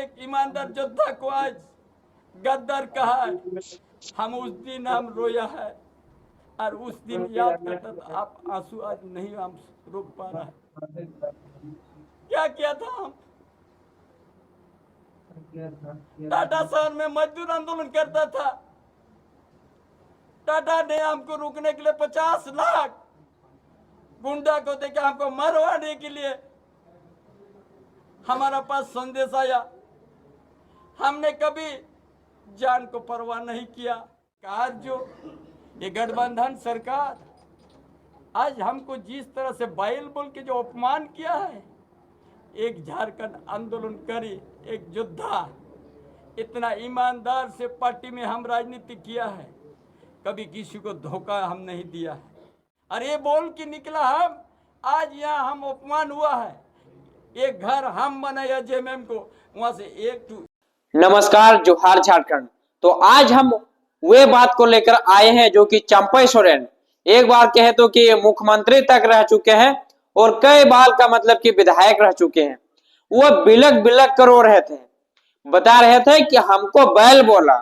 एक ईमानदार योद्धा को आज गद्दार कहा है। हम उस दिन हम रोया है और उस दिन याद करता था। आप आंसू आज नहीं हम रोक पा रहा है। क्या किया था हम? टाटा शहर में मजदूर आंदोलन करता था। टाटा ने हमको रोकने के लिए 50 लाख गुंडा को देखा, हमको मरवाने के लिए हमारा पास संदेश आया। हमने कभी जान को परवाह नहीं किया। आज जो ये गठबंधन सरकार आज हमको जिस तरह से बैल बोल के जो अपमान किया है, एक झारखंड आंदोलन करी एक योद्धा इतना ईमानदार से पार्टी में हम राजनीति किया है, कभी किसी को धोखा हम नहीं दिया है। और ये बोल के निकला हम आज यहाँ हम अपमान हुआ है। एक घर हम बनाया जेएमएम को, वहां से एक नमस्कार, जोहार झारखंड। तो आज हम वे बात को लेकर आए हैं जो कि चंपई सोरेन एक बार कहे तो कि मुख्यमंत्री तक रह चुके हैं और कई बार का मतलब कि विधायक रह चुके हैं। वो बिलक बिलक कर रो रहे थे, बता रहे थे कि हमको बैल बोला,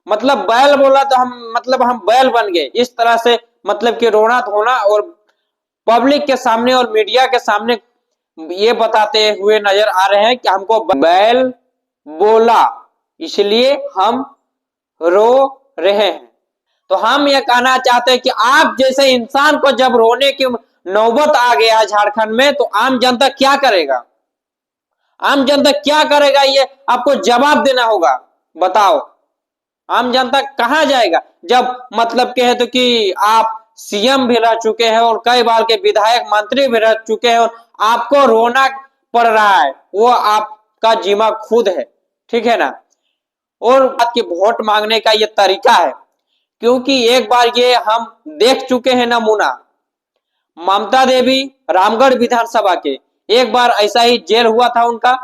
मतलब बैल बोला तो हम बैल बन गए। इस तरह से मतलब कि रोना धोना और पब्लिक के सामने और मीडिया के सामने ये बताते हुए नजर आ रहे हैं कि हमको बैल बोला इसलिए हम रो रहे हैं। तो हम ये कहना चाहते हैं कि आप जैसे इंसान को जब रोने की नौबत आ गया झारखंड में, तो आम जनता क्या करेगा? आम जनता क्या करेगा, ये आपको जवाब देना होगा। बताओ, आम जनता कहां जाएगा जब मतलब कहे तो कि आप सीएम भी रह चुके हैं और कई बार के विधायक मंत्री भी रह चुके हैं और आपको रोना पड़ रहा है। वो आपका जिम्मा खुद है, ठीक है ना। और बात की वोट मांगने का ये तरीका है, क्योंकि एक बार ये हम देख चुके हैं नमूना। ममता देवी रामगढ़ विधानसभा के एक बार ऐसा ही जेल हुआ था उनका,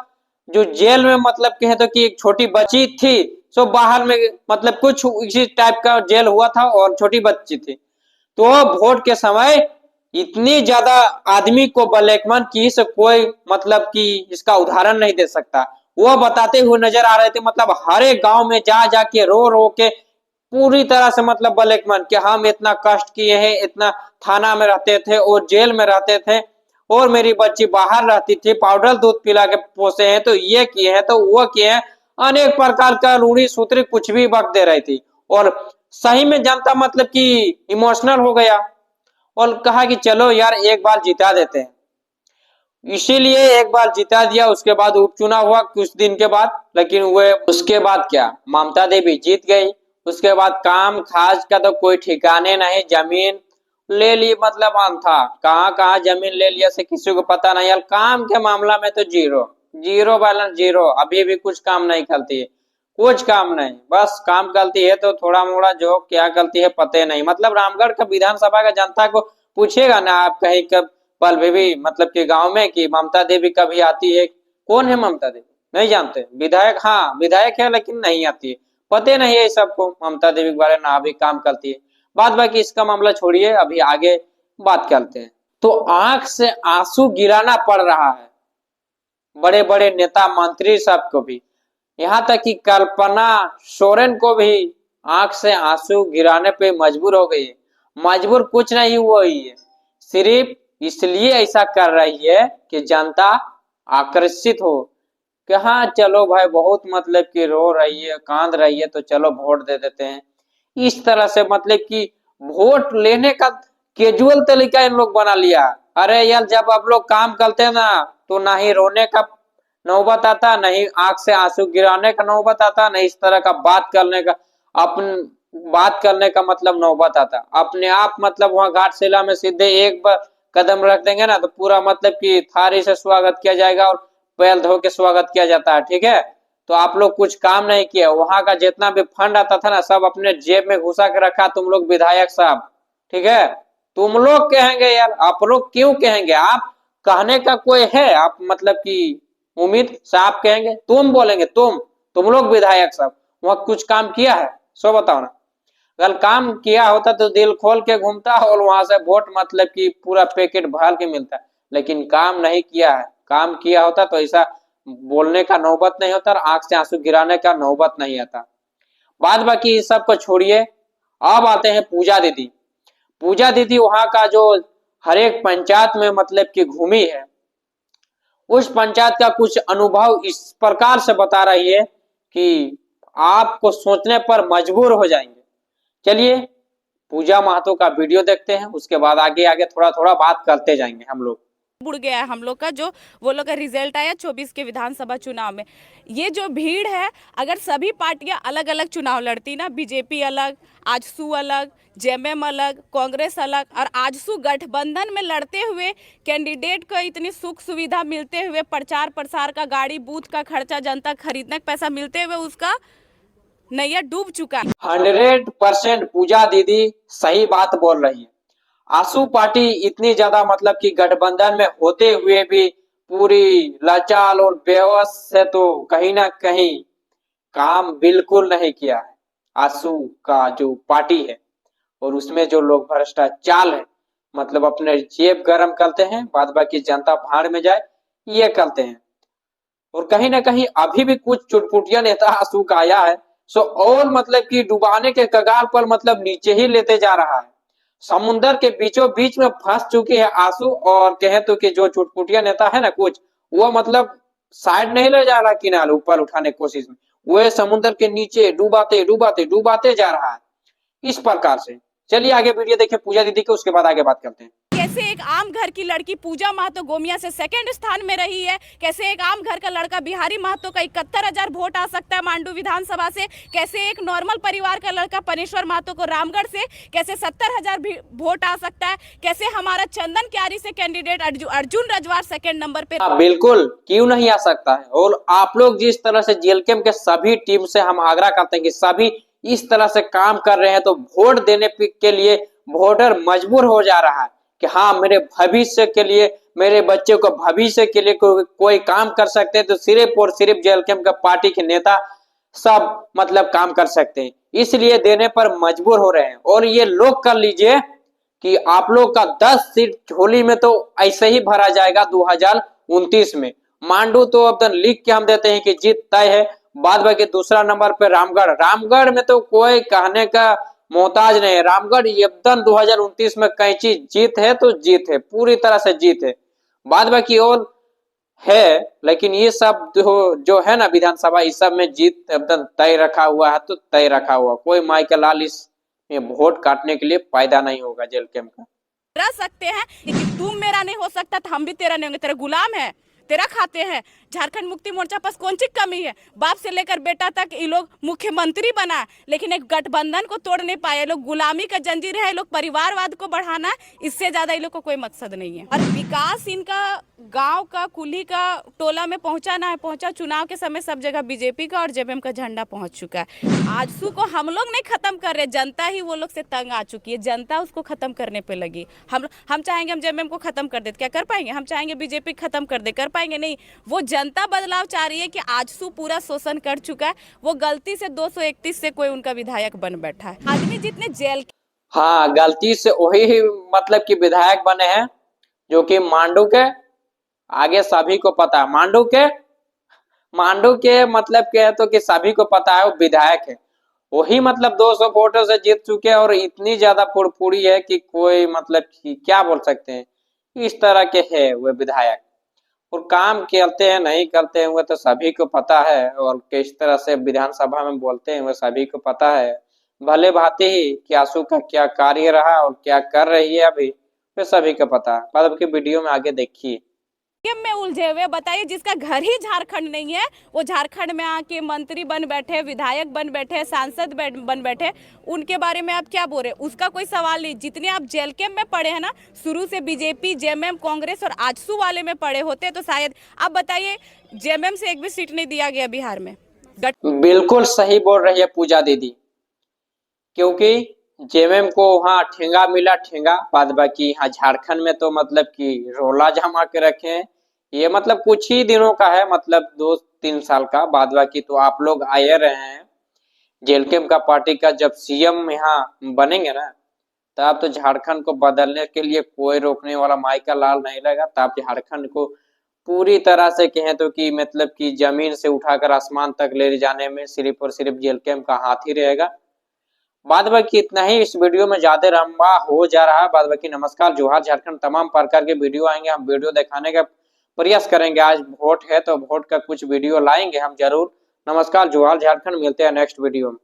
जो जेल में मतलब कहे तो कि एक छोटी बच्ची थी, सो बाहर में मतलब कुछ इसी टाइप का जेल हुआ था और छोटी बच्ची थी। तो वोट के समय इतनी ज्यादा आदमी को ब्लैकमेल की से कोई मतलब कि इसका उदाहरण नहीं दे सकता। वो बताते हुए नजर आ रहे थे, मतलब हर एक गांव में जा जाके रो रो के पूरी तरह से मतलब ब्लैकमेल कि हम इतना कष्ट किए हैं, इतना थाना में रहते थे और जेल में रहते थे और मेरी बच्ची बाहर रहती थी, पाउडर दूध पिला के पोसे हैं, तो ये किए हैं तो वो किए हैं। अनेक प्रकार का रूढ़ी सूत्री कुछ भी वक्त दे रही थी और सही में जनता मतलब कि इमोशनल हो गया और कहा कि चलो यार एक बार जिता देते हैं। इसीलिए एक बार जिता दिया। उसके बाद उपचुनाव हुआ कुछ दिन के बाद, लेकिन वे उसके बाद क्या, ममता देवी जीत गई। उसके बाद काम खास का तो कोई ठिकाने नहीं, जमीन ले ली, मतलब हम था कहाँ जमीन ले लिया से किसी को पता नहीं। यार काम के मामला में तो जीरो बैलेंस जीरो, अभी भी कुछ काम नहीं करती है, कुछ काम नहीं, बस काम करती है तो थोड़ा मोड़ा जो क्या करती है पता नहीं। मतलब रामगढ़ का विधानसभा का जनता को पूछेगा ना आप कहीं कब पल भी मतलब कि गांव में कि ममता देवी कभी आती है, कौन है ममता देवी, नहीं जानते। विधायक, हाँ विधायक है लेकिन नहीं आती है, पता नहीं है सबको ममता देवी के बारे में, ना भी काम करती है। बात बाकी इसका मामला छोड़िए, अभी आगे बात करते हैं। तो आंख से आंसू गिराना पड़ रहा है बड़े बड़े नेता मंत्री सबको भी, यहाँ तक कि कल्पना सोरेन को भी आंख से आंसू गिराने पे मजबूर हो गई है। मजबूर कुछ नहीं हुई है, सिर्फ इसलिए ऐसा कर रही है कि जनता आकर्षित हो कि हाँ चलो भाई बहुत मतलब कि रो रही है कांद रही है तो चलो वोट दे देते हैं। इस तरह से मतलब कि वोट लेने का कैजुअल तरीका इन लोग बना लिया। अरे यार जब आप लोग काम करते हैं ना तो ना ही रोने का नौबत आता, नहीं आंख से आंसू गिराने का नौबत आता, नहीं इस तरह का बात करने का मतलब नौबत आता। अपने आप मतलब वहां घाटशिला में सीधे एक बार कदम रख देंगे ना तो पूरा मतलब कि थारी से स्वागत किया जाएगा और पैर धो के स्वागत किया जाता है, ठीक है। तो आप लोग कुछ काम नहीं किया, वहां का जितना भी फंड आता था ना सब अपने जेब में घुसा के रखा तुम लोग विधायक साहब, ठीक है। तुम लोग कहेंगे यार, आप लोग क्यों कहेंगे, आप कहने का कोई है, आप मतलब कि उम्मीद साहब कहेंगे, तुम बोलेंगे तुम लोग विधायक साहब वहां कुछ काम किया है, सो बताओ ना। अगर काम किया होता तो दिल खोल के घूमता और वहां से वोट मतलब कि पूरा पैकेट भर के मिलता, लेकिन काम नहीं किया है। काम किया होता तो ऐसा बोलने का नौबत नहीं होता और आंख से आंसू गिराने का नौबत नहीं आता। बाद बाकी इस सब को छोड़िए, अब आते हैं पूजा दीदी। पूजा दीदी वहां का जो हर एक पंचायत में मतलब कि घूमी है, उस पंचायत का कुछ अनुभव इस प्रकार से बता रही है कि आपको सोचने पर मजबूर हो जाएंगे। चलिए पूजा महतो का वीडियो देखते हैं, उसके बाद आगे आगे थोड़ा थोड़ा बात करते जाएंगे हम लोग। बुड़ गया है हम लोग का, जो वो लोग का रिजल्ट आया 24 के विधानसभा चुनाव में। ये जो भीड़ है, अगर सभी पार्टियां अलग अलग चुनाव लड़ती ना, बीजेपी अलग, आजसू अलग, जेएमएम अलग, कांग्रेस अलग, और आजसू गठबंधन में लड़ते हुए कैंडिडेट को इतनी सुख सुविधा मिलते हुए, प्रचार प्रसार का, गाड़ी बूथ का खर्चा, जनता खरीदने का पैसा मिलते हुए उसका नैया डूब चुका है। 100% पूजा दीदी सही बात बोल रही है। आजसू पार्टी इतनी ज्यादा मतलब कि गठबंधन में होते हुए भी पूरी लाचार और बेबस से तो कहीं ना कहीं काम बिल्कुल नहीं किया है आजसू का जो पार्टी है। और उसमें जो लोग भ्रष्टाचार है, मतलब अपने जेब गरम करते हैं, बाद बाकी जनता भाड़ में जाए ये करते हैं। और कहीं ना कहीं अभी भी कुछ चुटपुटिया नेता आजसू का आया है, सो और मतलब कि डुबाने के कगार पर मतलब नीचे ही लेते जा रहा है। समुंदर के बीचों बीच में फंस चुकी है आंसू, और कहे तो कि जो चुटपुटिया नेता है ना कुछ, वो मतलब साइड नहीं ले जा रहा किनारे ऊपर उठाने की कोशिश में, वो समुंदर के नीचे डूबाते डूबाते डूबाते जा रहा है इस प्रकार से। चलिए आगे वीडियो देखिए पूजा दीदी के, उसके बाद आगे बात करते हैं। कैसे एक आम घर की लड़की पूजा महतो गोमिया से सेकंड स्थान में रही है, कैसे एक आम घर का लड़का बिहारी महतो का 71,000 वोट आ सकता है मांडू विधानसभा से, कैसे एक नॉर्मल परिवार का लड़का पनेश्वर महतो को रामगढ़ से कैसे 70,000 वोट आ सकता है, कैसे हमारा चंदन क्यारी से candidate Arjun Rajwar second number पे। बिल्कुल क्यों नहीं आ सकता है। और आप लोग जिस तरह से जेएलकेएम के सभी टीम से हम आग्रह करते हैं कि सभी इस तरह से काम कर रहे हैं, तो वोट देने के लिए वोटर मजबूर हो जा रहा है कि हाँ मेरे भविष्य के लिए, मेरे बच्चे को भविष्य के लिए कोई काम कर सकते हैं, तो सिर्फ और सिर्फ जेएलकेएम का पार्टी के नेता सब मतलब काम कर सकते हैं, इसलिए देने पर मजबूर हो रहे हैं। और ये लोग कर लीजिए कि आप लोग का 10 सीट झोली में तो ऐसे ही भरा जाएगा 2029 में। मांडू तो अब लिख के हम देते हैं कि जीत तय है। बाद बाकी दूसरा नंबर पे रामगढ़, रामगढ़ में तो कोई कहने का मोहताज नहीं है। रामगढ़ एकदम 2029 में कैंची जीत है तो जीत है, पूरी तरह से जीत है। बाद बाकी और है, लेकिन ये सब जो है ना विधानसभा, इस सब में जीत एकदम तय रखा हुआ है, तो तय रखा हुआ, कोई माई का लाल इस वोट काटने के लिए फायदा नहीं होगा जेएलकेएम का। रह सकते हैं, लेकिन तुम मेरा नहीं हो सकता तो हम भी तेरा नहीं होंगे, तेरा गुलाम है, तेरा खाते हैं। झारखंड मुक्ति मोर्चा पास कौन सी कमी है, बाप से लेकर बेटा तक ये लोग मुख्यमंत्री बना, लेकिन एक गठबंधन को तोड़ नहीं पाए। लोग गुलामी का जंजीर है, लोग परिवारवाद को बढ़ाना, इससे ज्यादा ये लोग को कोई मकसद नहीं है। और विकास इनका गांव का, कुली का, टोला में पहुंचाना है, पहुंचा। चुनाव के समय सब जगह बीजेपी का और जेएमएम का झंडा पहुंच चुका है। आजसू को हम लोग नहीं खत्म कर रहे, जनता ही वो लोग से तंग आ चुकी है, जनता उसको खत्म करने पे लगी। हम चाहेंगे हम जेएमएम को खत्म कर दे, क्या कर पाएंगे? हम चाहेंगे बीजेपी खत्म कर दे, कर पाएंगे नहीं। वो जनता बदलाव चाह रही है कि आजसू पूरा शोषण कर चुका है, वो गलती से 231 से कोई उनका विधायक बन बैठा है। आदमी जितने जेल, हाँ गलती से वही मतलब कि विधायक बने हैं, जो कि मांडू के आगे सभी को पता है। मांडू के मतलब क्या है तो कि सभी को पता है वो विधायक है, वही मतलब 200 वोटों से जीत चुके हैं। और इतनी ज्यादा फुड़फुड़ी है कि कोई मतलब कि क्या बोल सकते हैं, इस तरह के है वो विधायक। और काम करते हैं नहीं करते हैं वो तो सभी को पता है, और किस तरह से विधानसभा में बोलते हैं वो सभी को पता है। भले भांति ही कि आंसू का क्या कार्य रहा और क्या कर रही है अभी, वो सभी को पता है। बाद की वीडियो में आगे देखिए। में उलझे हुए, बताइए जिसका घर ही झारखंड नहीं है, वो झारखंड में आके मंत्री बन बैठे, विधायक बन बैठे, सांसद बन बैठे, उनके बारे में आप क्या बोल रहे हैं? उसका कोई सवाल नहीं। जितने आप जेएलकेएम में पढ़े हैं ना, शुरू से बीजेपी, जेएमएम, कांग्रेस और आजसू वाले में पढ़े होते तो शायद आप बताइए जेएमएम से एक भी सीट नहीं दिया गया बिहार में। बिल्कुल सही बोल रही है पूजा दीदी, क्योंकि जेएमएम को वहाँ ठेंगा मिला, ठेंगा। बाद बाकी यहाँ झारखंड में तो मतलब कि रोला जमा के रखे हैं। ये मतलब कुछ ही दिनों का है, मतलब 2-3 साल का। बाद बाकी तो आप लोग आए रहे हैं जेएलकेएम का पार्टी का, जब सीएम यहाँ बनेंगे ना, तब तो झारखंड को बदलने के लिए कोई रोकने वाला माई का लाल नहीं रहेगा। तब झारखंड को पूरी तरह से कहें तो कि मतलब कि जमीन से उठाकर आसमान तक ले जाने में सिर्फ और सिर्फ जेल कैंप का हाथ ही रहेगा। बाद बाकी इतना ही, इस वीडियो में ज्यादा लंबा हो जा रहा है। बाद बाकी नमस्कार, जोहार झारखंड। तमाम प्रकार के वीडियो आएंगे, हम वीडियो दिखाने का प्रयास करेंगे। आज वोट है तो वोट का कुछ वीडियो लाएंगे हम जरूर। नमस्कार, जोहार झारखंड। मिलते हैं नेक्स्ट वीडियो में।